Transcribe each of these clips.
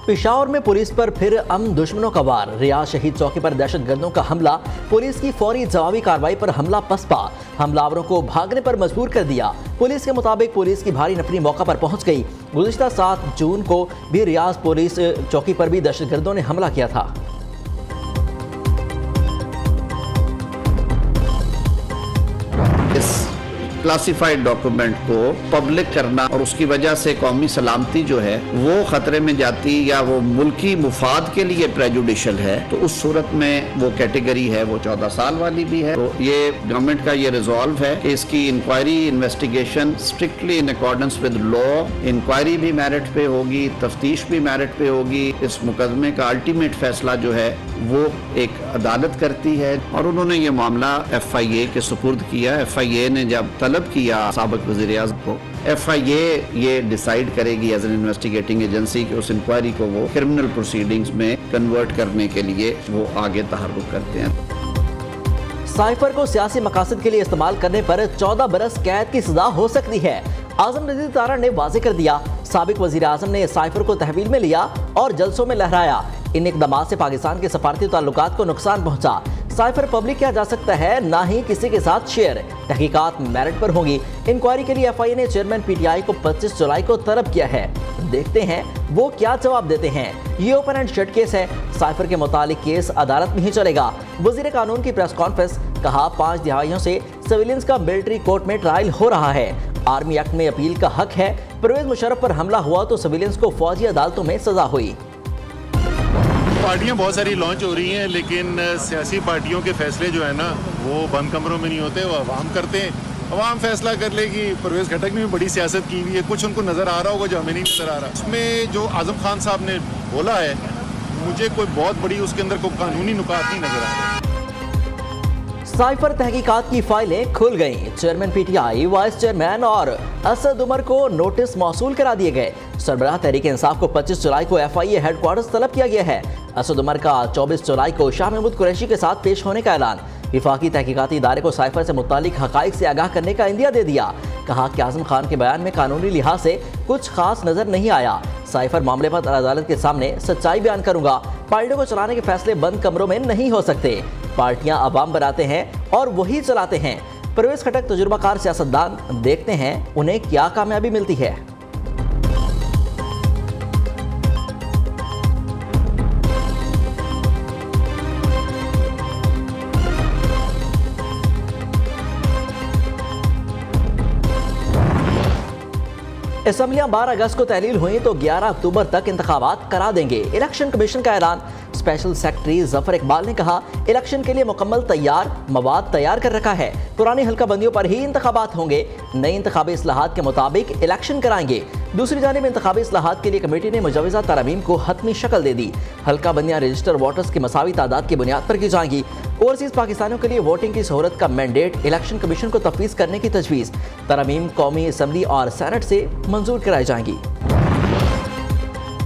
पेशावर में पुलिस पर फिर दुश्मनों का वार। रियाज शहीद चौकी पर दहशतगर्दों का हमला, पुलिस की फौरी जवाबी कार्रवाई पर हमला पसपा, हमलावरों को भागने पर मजबूर कर दिया। पुलिस के मुताबिक पुलिस की भारी नफरी मौका पर पहुंच गई। गुज़िश्ता 7 जून को भी रियाज पुलिस चौकी पर भी दहशतगर्दों ने हमला किया था। क्लासिफाइड डॉक्यूमेंट को पब्लिक करना और उसकी वजह से कौमी सलामती जो है वो खतरे में जाती या वो मुल्की मुफाद के लिए प्रेजुडिशल है, तो उस सूरत में वो कैटेगरी है वो 14 साल वाली भी है। तो ये गवर्नमेंट का ये रिजॉल्व है कि इसकी inquiry investigation strictly in accordance with law, inquiry भी मेरिट पे होगी, तफ्तीश भी मेरिट पे होगी। इस मुकदमे का अल्टीमेट फैसला जो है वो एक अदालत करती है और उन्होंने ये मामला FIA के सुपुर्द किया। FIA ने जब तलब किया साबिक वज़ीर आज़म को, FIA ये डिसाइड करेगी एज एन इन्वेस्टिगेटिंग एजेंसी कि उस इंक्वायरी को वो क्रिमिनल प्रोसीडिंग्स में कन्वर्ट करने के लिए वो आगे तहर्रुक करते हैं। साइफर को सियासी मकासद के लिए इस्तेमाल करने पर 14 बरस कैद की सजा हो सकती है। आजम नज़ीर तारा ने वाज़ेह कर दिया। साबिक वज़ीर आज़म ने साइफर को तहवील में लिया और जलसों में लहराया। इन इक़दामात से पाकिस्तान के सफारती ताल्लुकात को नुकसान पहुंचा। साइफर पब्लिक किया जा सकता है, ना ही किसी के साथ शेयर। तहकीकात मेरिट पर होंगी। इंक्वायरी के लिए FIA ने चेयरमैन PTI को 25 जुलाई को तलब किया है। देखते हैं वो क्या जवाब देते हैं। ये ओपन एंड शट केस है। साइफर के मुतालिक केस अदालत में ही चलेगा। वज़ीर कानून की प्रेस कॉन्फ्रेंस, कहा 5 दिहाइयों से सिविलियंस का मिलिट्री कोर्ट में ट्रायल हो रहा है। आर्मी एक्ट में अपील का हक है। परवेज मुशर्रफ पर हमला हुआ तो सिविलियंस को फौजी अदालतों में सजा हुई। पार्टियां बहुत सारी लॉन्च हो रही हैं, लेकिन सियासी पार्टियों के फैसले जो है ना वो बंद कमरों में नहीं होते, वो अवाम करते हैं। अवाम फैसला कर लेगी। परवेज खटक ने भी बड़ी सियासत की हुई है, कुछ उनको नज़र आ रहा होगा जो हमें नहीं नज़र आ रहा। उसमें जो आज़म खान साहब ने बोला है, मुझे कोई बहुत बड़ी उसके अंदर कोई कानूनी नुकात नहीं नज़र आ रहा। साइफर तहकीकात की फाइलें खुल गईं। चेयरमैन PTI, वाइस चेयरमैन और असद उमर को नोटिस मौसूल करा दिए गए। सरबराह तहरीक इंसाफ को 25 जुलाई को FIA हेडक्वार्टर्स तलब किया गया है। असद उमर का 24 जुलाई को शाह महमूद कुरैशी के साथ पेश होने का ऐलान। विफाकी तहकीकाती इदारे को साइफर से मुतालिक हकाइक से आगाह करने का इंदिया दे दिया। कहा कि आजम खान के बयान में कानूनी लिहाज से कुछ खास नजर नहीं आया। साइफर मामले पर अदालत के सामने सच्चाई बयान करूंगा। पार्टियों को चलाने के फैसले बंद कमरों में नहीं हो सकते। पार्टियां अवाम बनाते हैं और वही चलाते हैं। परवेज खटक तजुर्बाकार सियासतदान, देखते हैं उन्हें क्या कामयाबी मिलती है। असम्बलियां 12 अगस्त को तहलील हुई तो 11 अक्टूबर तक इंतखाबात करा देंगे। इलेक्शन कमीशन का ऐलान। स्पेशल सेक्रेटरी जफर इकबाल ने कहा, इलेक्शन के लिए मुकम्मल मवाद तैयार कर रखा है। पुरानी हल्का बंदियों पर ही इंतखाबात होंगे। नई इंतखाबी इस्लाहात के मुताबिक इलेक्शन कराएंगे। दूसरी जानिब इंतखाबी इस्लाहात के लिए कमेटी ने मुजवज़ा तरमीम को हतमी शक्ल दे दी। हल्का बंदियां रजिस्टर वोटर्स की मसावी तादाद की बुनियाद पर की जाएंगी। ओवरसीज पाकिस्तानियों के लिए वोटिंग की सहूलत का मैंडेट इलेक्शन कमीशन को तफवीज़ करने की तजवीज़। तरमीम कौमी असम्बली और सेनेट से मंजूर कराई जाएंगी।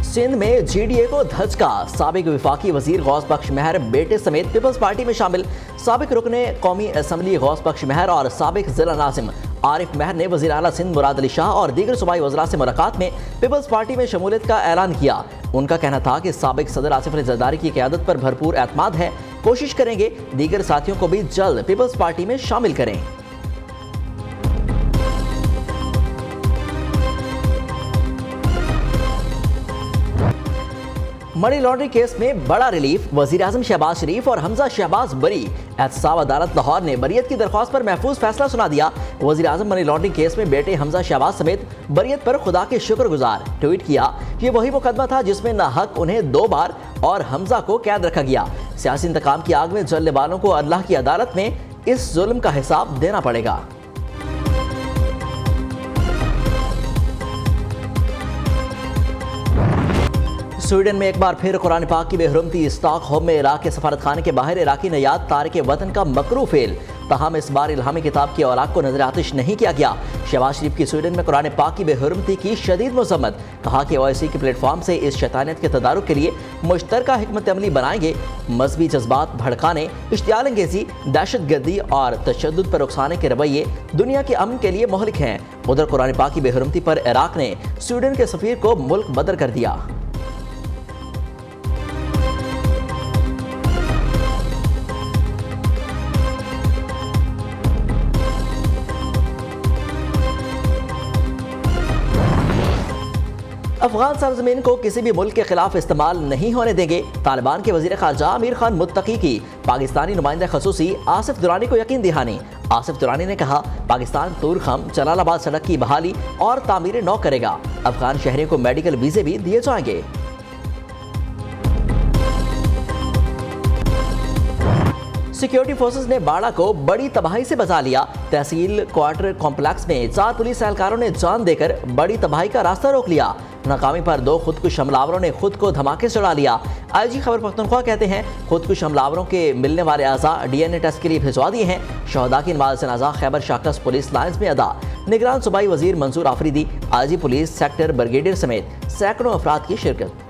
सिंध में GDA को धचका। साबिक विफाकी वजीर गौस बख्श महर बेटे समेत पीपल्स पार्टी में शामिल। साबिक रुकने कौमी असम्बली गौस बख्श महर और साबिक जिला नाज़िम आरिफ महर ने वज़ीर आला सिंध मुराद अली शाह और दीगर सूबाई वज़रा से मुलाकात में पीपल्स पार्टी में शमूलियत का ऐलान किया। उनका कहना था कि साबिक सदर आसिफ अली जरदारी की क़यादत पर भरपूर एतमाद है। कोशिश करेंगे दीगर साथियों को भी जल्द पीपल्स पार्टी में शामिल करें। मनी लॉन्ड्रिंग केस में बड़ा रिलीफ। वजीर आजम शहबाज शरीफ और हमजा शहबाज बरी। एहतसाब अदालत लाहौर ने बरियत की दरख्वास्त पर महफूज फैसला सुना दिया। वजीर आजम मनी लॉन्ड्रिंग केस में बेटे हमजा शहबाज समेत बरियत पर खुदा के शुक्रगुजार। ट्वीट किया, ये वही मुकदमा था जिसमें नाहक उन्हें 2 बार और हमजा को कैद रखा गया। सियासी इंतकाम की आग में जलने वालों को अल्लाह की अदालत में इस जुल्म का हिसाब देना पड़ेगा। स्वीडन में एक बार फिर कुरान पाक की बेहरमती। स्टॉकहोम में इराक के सफारतखाने के बाहर इराकी नयाद तारिक वतन का मकरू फेल। तहम इस बार इल्हामी किताब की औलाक को नजर आतिश नहीं किया गया। शहबाज शरीफ की स्वीडन में कुरान पाक की बेहरमती की शदीद मजम्मत। कहा कि OIC के प्लेटफॉर्म से इस शैतानियत के तदारुक के लिए मुश्तरका हिकमत अमली बनाएंगे। मजहबी जज्बात भड़काने, इश्तियाल अंगेजी, दहशत गर्दी और तशद्दुद पर उकसाने के रवैये दुनिया के अमन के लिए मोहलिक हैं। उधर कुरान पाक की बेहरमती पर इराक ने स्वीडन के सफीर को मुल्क बदर कर दिया। अफगान सरजमीन को किसी भी मुल्क के खिलाफ इस्तेमाल नहीं होने देंगे। तालिबान के वजीर खारजा आमिर खान मुत्तकी की पाकिस्तानी नुमाइंदा खसूसी आसिफ दुरानी को यकीन दहानी। आसिफ दुरानी ने कहा, पाकिस्तान तुरखम जलालाबाद सड़क की बहाली और तामीर नौ करेगा। अफगान शहरियों को मेडिकल वीजे भी दिए जाएंगे। सिक्योरिटी फोर्सेस ने बाड़ा को बड़ी तबाही से बचा लिया। तहसील क्वार्टर कॉम्प्लेक्स में 4 पुलिस एहलकारों ने जान देकर बड़ी तबाही का रास्ता रोक लिया। नाकामी पर 2 खुदकुश हमलावरों ने खुद को धमाके चढ़ा लिया। IG खबर पख्तूनख्वा कहते हैं, खुदकुश हमलावरों के मिलने वाले आज़ा DNA टेस्ट के लिए भिजवा दिए हैं। शहदा की नमाज जनाजा खैबर शाकस पुलिस लाइन्स में अदा। निगरान सूबाई वजीर Mansoor Afridi, IG police sector brigadier समेत सैकड़ों अफराद की शिरकत।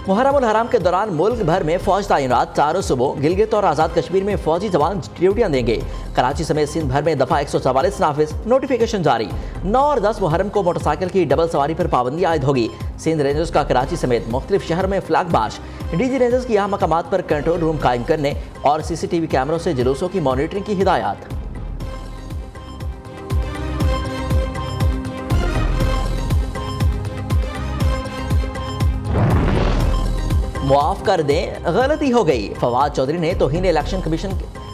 मुहर्रम उल हराम के दौरान मुल्क भर में फौज तैनात। 4 सुबह गिलगित और आज़ाद कश्मीर में फौजी जवान ड्यूटियां देंगे। कराची समेत सिंध भर में दफा 144 नाफिज, नोटिफिकेशन जारी। 9 और 10 मुहर्रम को मोटरसाइकिल की डबल सवारी पर पाबंदी आयद होगी। सिंध रेंजर्स का कराची समेत मुख्तलिफ शहर में फ्लैग मार्च। DG रेंजर्स की अहम मकामात पर कंट्रोल रूम कायम करने और CCTV कैमरों से जुलूसों की मॉनिटरिंग की हिदायत। मुआफ कर दें, गलती हो गई। फवाद चौधरी ने तौहीन इलेक्शन कमीशन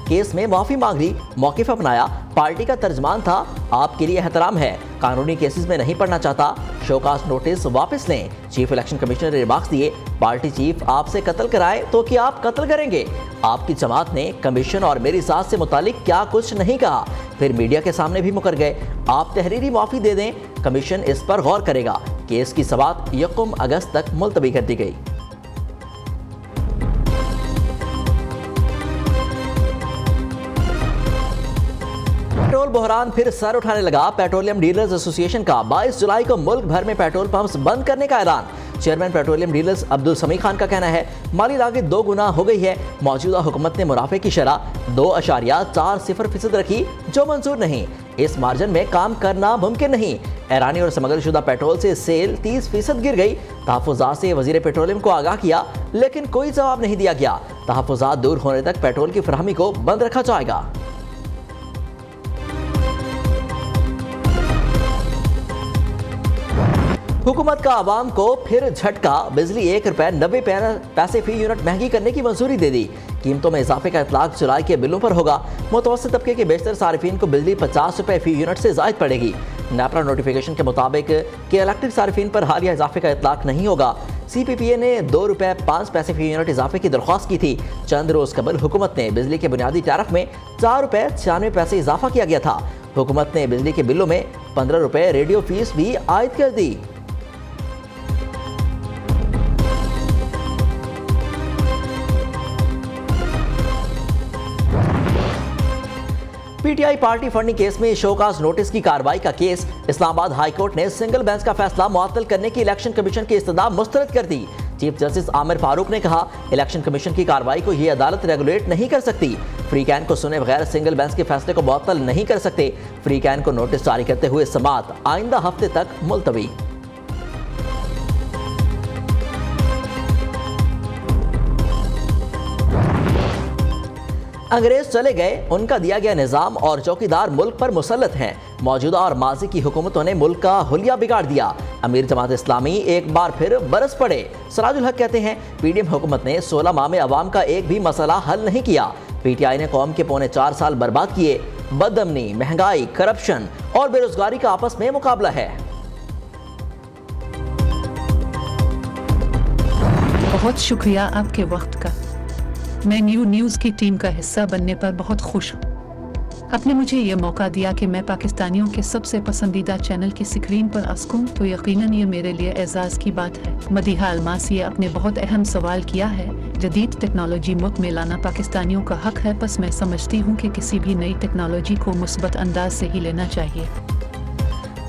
केस में माफी मांग ली। मौक़िफ़ अपनाया, पार्टी का तर्जमान था, आपके लिए एहतराम है, कानूनी केसेस में नहीं पढ़ना चाहता, शोकास नोटिस वापस लें। चीफ इलेक्शन कमिश्नर ने रिमार्क्स दिए, पार्टी चीफ आपसे कत्ल कराए तो क्या आप कत्ल करेंगे? आपकी जमात ने कमीशन और मेरी साथ से मुतालिक क्या कुछ नहीं कहा, फिर मीडिया के सामने भी मुकर गए। आप तहरीरी माफी दे दें, कमीशन इस पर गौर करेगा। केस की समाअत 1 अगस्त तक मुलतवी कर दी गई। पेट्रोल बहरान फिर सर उठाने लगा। पेट्रोलियम डीलर्स एसोसिएशन का 22 जुलाई को मुल्क भर में पेट्रोल पंप्स बंद करने का ऐलान। चेयरमैन पेट्रोलियम डीलर्स अब्दुल समी खान का कहना है, माली लागत 2 गुना हो गई है। मौजूदा हुकूमत ने मुनाफे की शरह 2.40% रखी, जो मंजूर नहीं। इस मार्जिन में काम करना मुमकिन नहीं। ईरानी और स्मगलशुदा पेट्रोल से सेल 30% गिर गई। तहफ़्फ़ुज़ात से वज़ीर पेट्रोलियम को आगाह किया, लेकिन कोई जवाब नहीं दिया गया। तहफ़्फ़ुज़ात दूर होने तक पेट्रोल की फराहमी को बंद रखा जाएगा। हुकूमत का आवाम को फिर झटका। बिजली 1 रुपये 90 पैसे फी यूनिट महंगी करने की मंजूरी दे दी। कीमतों में इजाफे का इतलाक जुलाई के बिलों पर होगा। मुतवस्सित तबके के बेशतर सारिफीन को बिजली 50 रुपये फी यूनिट से जायद पड़ेगी। नेपरा नोटिफिकेशन के मुताबिक कि इलेक्ट्रिक सारिफीन पर हालिया इजाफे का इतलाक नहीं होगा। CPPA ने 2 रुपये 5 पैसे फी यूनिट इजाफे की दरख्वास्त की थी। चंद रोज कबल हुकूमत ने बिजली के बुनियादी टैरिफ में 4 रुपये 96 पैसे इजाफा किया गया था। हुकूमत ने बिजली के बिलों में 15 रुपये रेडियो फीस भी आयद कर दी। PTI पार्टी फंडिंग केस में शोकास नोटिस की कार्रवाई का केस। इस्लामाबाद हाई कोर्ट ने सिंगल बेंच का फैसला मुअत्तल करने की इलेक्शन कमीशन की इस्तदा मुस्तरद कर दी। चीफ जस्टिस आमिर फारूक ने कहा, इलेक्शन कमीशन की कार्रवाई को यह अदालत रेगुलेट नहीं कर सकती। फ्री कैन को सुने बगैर सिंगल बेंच के फैसले को मुअत्तल नहीं कर सकते। फ्री कैन को नोटिस जारी करते हुए समाअत आइंदा हफ्ते तक मुलतवी। अंग्रेज चले गए, उनका दिया गया निज़ाम और चौकीदार मुल्क पर मुसल्लत हैं। मौजूदा और माजी की हुकूमतों ने मुल्क का हुलिया बिगाड़ दिया। अमीर जमात इस्लामी एक बार फिर बरस पड़े। सराजुल हक कहते हैं, PDM हुकूमत ने 16 माह में अवाम का एक भी मसला हल नहीं किया। PTI ने कौम के पौने 4 साल बर्बाद किए। बदअमनी, महंगाई, करप्शन और बेरोजगारी का आपस में मुकाबला है। बहुत शुक्रिया आपके वक्त का। मैं न्यूज़ की टीम का हिस्सा बनने पर बहुत खुश हूँ। आपने मुझे ये मौका दिया कि मैं पाकिस्तानियों के सबसे पसंदीदा चैनल की स्क्रीन पर आ सकूं, तो यकीनन ये मेरे लिए एजाज़ की बात है। मदीहा अलमासी आपने बहुत अहम सवाल किया है। जदीद टेक्नोलॉजी मुल्क में लाना पाकिस्तानियों का हक है, बस मैं समझती हूँ कि किसी भी नई टेक्नोलॉजी को मुस्बत अंदाज से ही लेना चाहिए।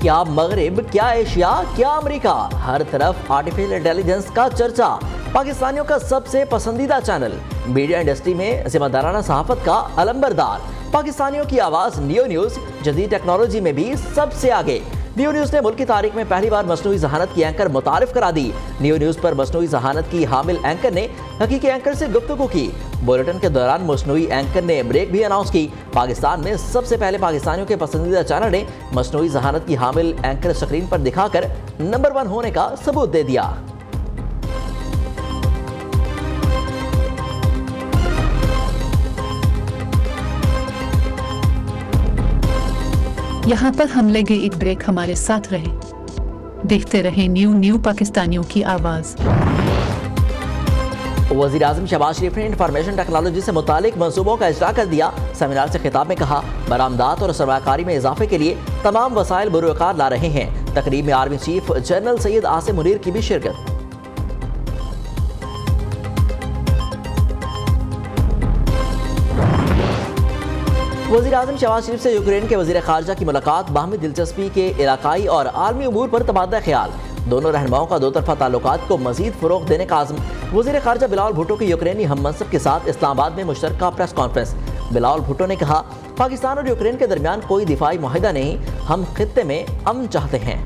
क्या मगरिब, क्या एशिया, क्या अमेरिका, हर तरफ आर्टिफिशियल इंटेलिजेंस का चर्चा। पाकिस्तानियों का सबसे पसंदीदा चैनल, मीडिया इंडस्ट्री में जिम्मेदाराना सहाफत का अलंबरदार। पाकिस्तानियों की आवाज़ नियो न्यूज़ जदीद टेक्नोलॉजी में भी सबसे आगे। नियो न्यूज़ ने मुल्क की तारीख में पहली बार मसनूई जहानत की एंकर मुतारिफ करा दी। नियो न्यूज़ पर मसनूई जहानत की हामिल एंकर ने हकीकी एंकर से गुफ्तगू की। बुलेटिन के दौरान मसनूई एंकर ने ब्रेक भी अनाउंस की। पाकिस्तान में सबसे पहले पाकिस्तानियों के पसंदीदा चैनल ने मसनूई जहानत की हामिल एंकर स्क्रीन पर दिखाकर नंबर 1 होने का सबूत दे दिया। यहाँ पर हम लेंगे एक ब्रेक, हमारे साथ रहे, देखते रहे न्यू पाकिस्तानियों की आवाज़। वज़ीर आज़म शहबाज शरीफ ने इंफॉर्मेशन टेक्नोलॉजी से मुतालिक मंसूबों का इजरा कर दिया। सेमिनार से खिताब में कहा, बरामदात और सरमायाकारी में इजाफे के लिए तमाम वसाइल बुरुकार ला रहे हैं। तकरीब में army chief general Syed Asim Munir की भी शिरकत। वज़ीर आज़म शहबाज शरीफ से यूक्रेन के वज़ीर ख़ारजा की मुलाकात, बाहमी दिलचस्पी के इलाकाई और आलमी उमूर पर तबादला ख्याल। दोनों रहनुमाओं का दो तरफा ताल्लुकात को मज़ीद फ़रोग़ देने का आज़म। वज़ीर ख़ारजा बिलावल भुट्टो की यूक्रेनी हम मनसब के साथ इस्लामाबाद में मुश्तरका प्रेस कॉन्फ्रेंस। बिलावल भुट्टो ने कहा, पाकिस्तान और यूक्रेन के दरमियान कोई दिफाई मुआहिदा नहीं, हम खित्ते में अमन चाहते हैं।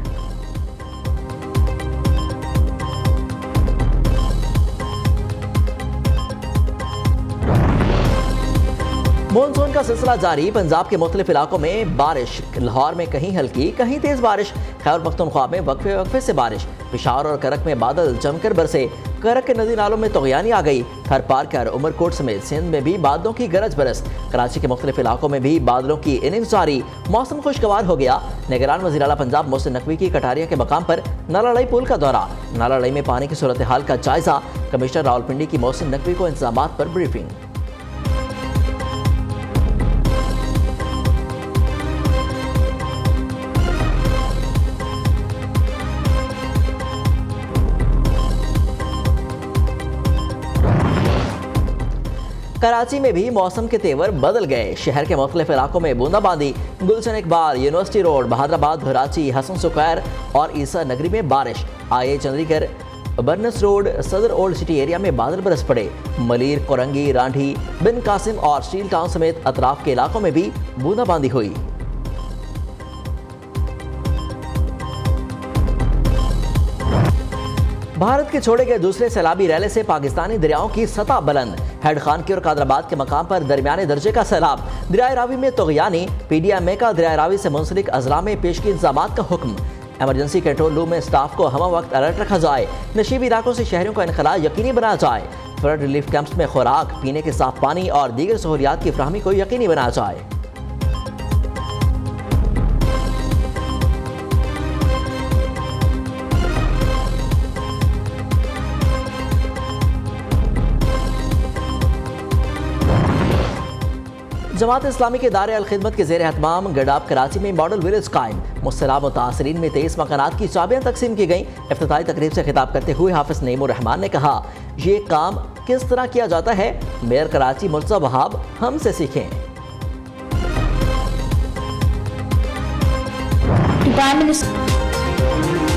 मॉनसून का सिलसिला जारी, पंजाब के मुख्तलिफ इलाकों में बारिश। लाहौर में कहीं हल्की कहीं तेज बारिश। खैबर पख्तूनख्वा में वक्फे से बारिश। पेशावर और करक में बादल जमकर बरसे। करक के नदी नालों में तग़यानी आ गई। थर पारकर उमरकोट समेत सिंध में भी बादलों की गरज बरस। कराची के मुख्तलिफ इलाकों में भी बादलों की इनिंग्स जारी। मौसम खुशगवार हो गया। निगरान वज़ीर आला पंजाब मोहसिन नकवी की कटारिया के मकाम पर नालालई पुल का दौरा। नालालई में पानी की सूरत हाल का जायजा। कमिश्नर रावलपिंडी की मोहसिन नकवी को इंतजामात पर ब्रीफिंग। कराची में भी मौसम के तेवर बदल गए। शहर के मुख्तलिफ इलाकों में बूंदाबांदी। गुलशन इकबाल, यूनिवर्सिटी रोड, बहादराबाद, कराची, हसन सुकैर और ईसा नगरी में बारिश। IA चंद्रीगढ़, बर्नस रोड, सदर ओल्ड सिटी एरिया में बादल बरस पड़े। मलीर, कोरंगी, रांढी, बिन कासिम और स्टील टाउन समेत अतराफ के इलाकों में भी बूंदाबांदी हुई। भारत के छोड़े गए दूसरे सैलाबी रैले से पाकिस्तानी दरियाओं की सतह बुलंद। हेड खान की और कादराबाद के मकाम पर दरमियाने दर्जे का सैलाब। दरियाए रावी में तग़यानी। PDMA का दरियाए रावी से मुंसलिक अजला में पेशगी इंतजामात का हुक्म। एमरजेंसी कंट्रोल रूम में स्टाफ को हम वक्त अलर्ट रखा जाए। नशीबी इलाकों से शहरों का इनखला यकीनी बनाया जाए। फ्लड रिलीफ कैंप्स में खुराक, पीने के साफ पानी और दीगर सहूलियात की फराहमी को यकीनी बनाया जाए। जमात इस्लामी के दारे अल खिदमत के ज़ेर एहतमाम गडाब कराची में मॉडल विलेज कायम। मुस्तराब मुतासरीन में 23 मकानात की चाबियाँ तकसीम की गईं। इफ्तिताही तकरीब से खिताब करते हुए हाफिज नईमुर रहमान ने कहा, ये काम किस तरह किया जाता है, मेयर कराची मुर्तज़ा वहाब हमसे सीखें। Prime Minister